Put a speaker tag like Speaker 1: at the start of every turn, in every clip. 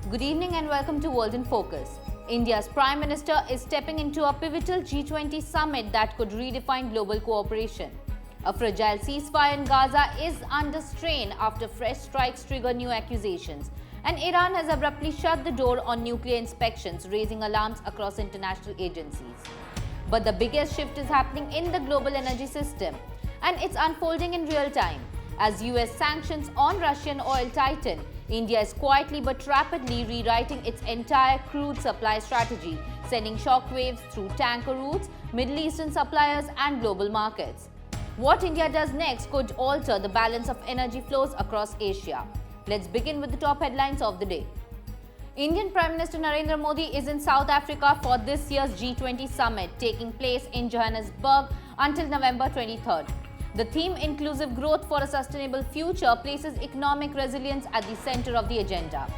Speaker 1: Good evening and welcome to World in Focus. India's Prime Minister is stepping into a pivotal G20 summit that could redefine global cooperation. A fragile ceasefire in Gaza is under strain after fresh strikes trigger new accusations, and Iran has abruptly shut the door on nuclear inspections, raising alarms across international agencies. But the biggest shift is happening in the global energy system, and it's unfolding in real time. As US sanctions on Russian oil tighten, India is quietly but rapidly rewriting its entire crude supply strategy, sending shockwaves through tanker routes, Middle Eastern suppliers and global markets. What India does next could alter the balance of energy flows across Asia. Let's begin with the top headlines of the day. Indian Prime Minister Narendra Modi is in South Africa for this year's G20 Summit taking place in Johannesburg until November 23rd. The theme, Inclusive Growth for a Sustainable Future, places economic resilience at the center of the agenda.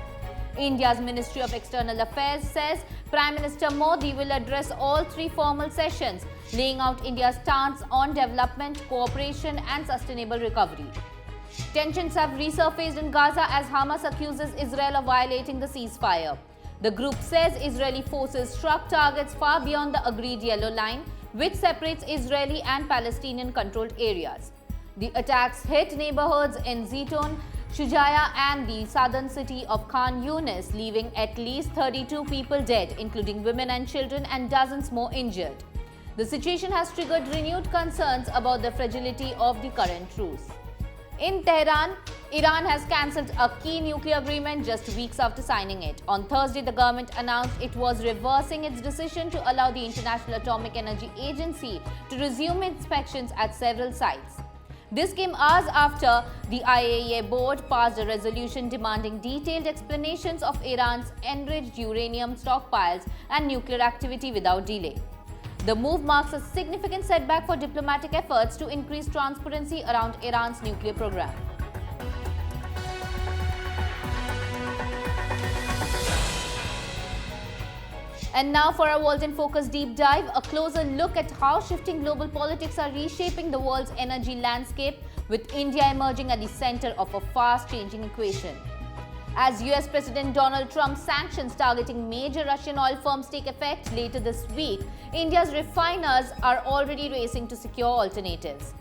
Speaker 1: India's Ministry of External Affairs says Prime Minister Modi will address all three formal sessions, laying out India's stance on development, cooperation and sustainable recovery. Tensions have resurfaced in Gaza as Hamas accuses Israel of violating the ceasefire. The group says Israeli forces struck targets far beyond the agreed yellow line, which separates Israeli and Palestinian-controlled areas. The attacks hit neighborhoods in Zaytoun, Shujaiya and the southern city of Khan Yunis, leaving at least 32 people dead, including women and children, and dozens more injured. The situation has triggered renewed concerns about the fragility of the current truce. In Tehran, Iran has cancelled a key nuclear agreement just weeks after signing it. On Thursday, the government announced it was reversing its decision to allow the International Atomic Energy Agency to resume inspections at several sites. This came hours after the IAEA board passed a resolution demanding detailed explanations of Iran's enriched uranium stockpiles and nuclear activity without delay. The move marks a significant setback for diplomatic efforts to increase transparency around Iran's nuclear program. And now for our World in Focus deep dive, a closer look at how shifting global politics are reshaping the world's energy landscape, with India emerging at the center of a fast-changing equation. As US President Donald Trump's sanctions targeting major Russian oil firms take effect later this week, India's refiners are already racing to secure alternatives.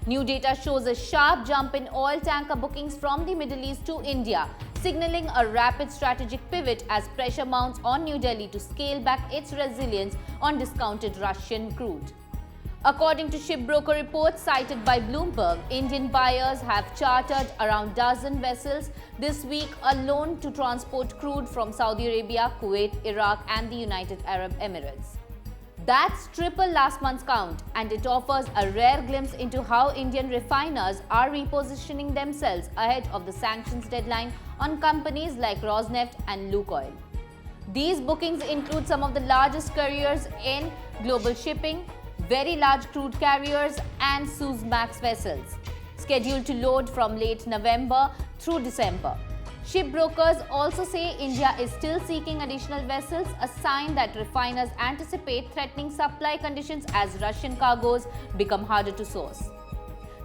Speaker 1: New data shows a sharp jump in oil tanker bookings from the Middle East to India, signaling a rapid strategic pivot as pressure mounts on New Delhi to scale back its resilience on discounted Russian crude. According to shipbroker reports cited by Bloomberg, Indian buyers have chartered around a dozen vessels this week alone to transport crude from Saudi Arabia, Kuwait, Iraq and the United Arab Emirates. That's triple last month's count, and it offers a rare glimpse into how Indian refiners are repositioning themselves ahead of the sanctions deadline on companies like Rosneft and Lukoil. These bookings include some of the largest carriers in global shipping, very large crude carriers and Suezmax vessels, scheduled to load from late November through December. Shipbrokers also say India is still seeking additional vessels, a sign that refiners anticipate threatening supply conditions as Russian cargoes become harder to source.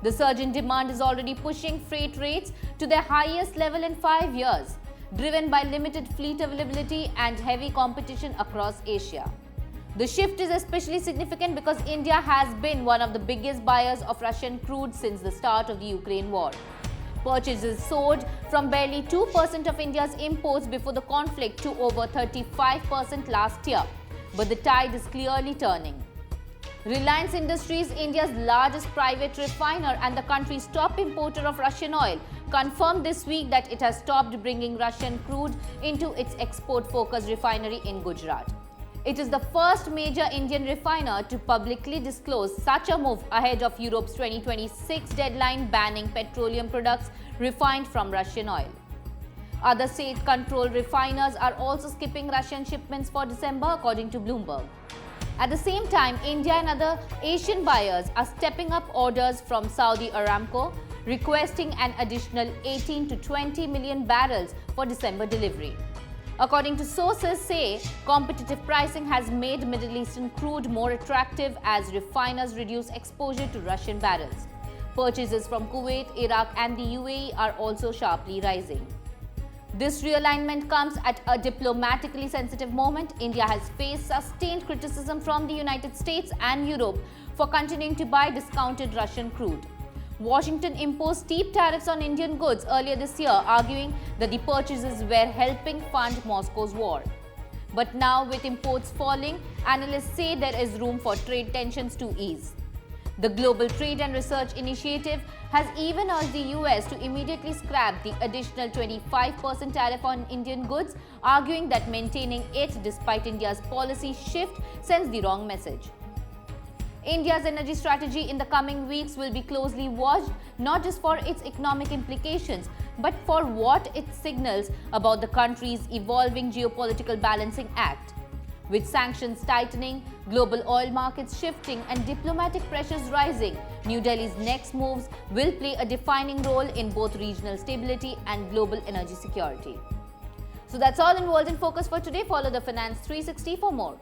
Speaker 1: The surge in demand is already pushing freight rates to their highest level in 5 years, driven by limited fleet availability and heavy competition across Asia. The shift is especially significant because India has been one of the biggest buyers of Russian crude since the start of the Ukraine war. Purchases soared from barely 2% of India's imports before the conflict to over 35% last year, but the tide is clearly turning. Reliance Industries, India's largest private refiner and the country's top importer of Russian oil, confirmed this week that it has stopped bringing Russian crude into its export-focused refinery in Gujarat. It is the first major Indian refiner to publicly disclose such a move ahead of Europe's 2026 deadline banning petroleum products refined from Russian oil. Other state-controlled refiners are also skipping Russian shipments for December, according to Bloomberg. At the same time, India and other Asian buyers are stepping up orders from Saudi Aramco, requesting an additional 18 to 20 million barrels for December delivery. According to sources say, competitive pricing has made Middle Eastern crude more attractive as refiners reduce exposure to Russian barrels. Purchases from Kuwait, Iraq and the UAE are also sharply rising. This realignment comes at a diplomatically sensitive moment. India has faced sustained criticism from the United States and Europe for continuing to buy discounted Russian crude. Washington imposed steep tariffs on Indian goods earlier this year, arguing that the purchases were helping fund Moscow's war. But now, with imports falling, analysts say there is room for trade tensions to ease. The Global Trade and Research Initiative has even urged the US to immediately scrap the additional 25% tariff on Indian goods, arguing that maintaining it despite India's policy shift sends the wrong message. India's energy strategy in the coming weeks will be closely watched, not just for its economic implications, but for what it signals about the country's evolving geopolitical balancing act. With sanctions tightening, global oil markets shifting, and diplomatic pressures rising, New Delhi's next moves will play a defining role in both regional stability and global energy security. So that's all in World in Focus for today. Follow the Finance 360 for more.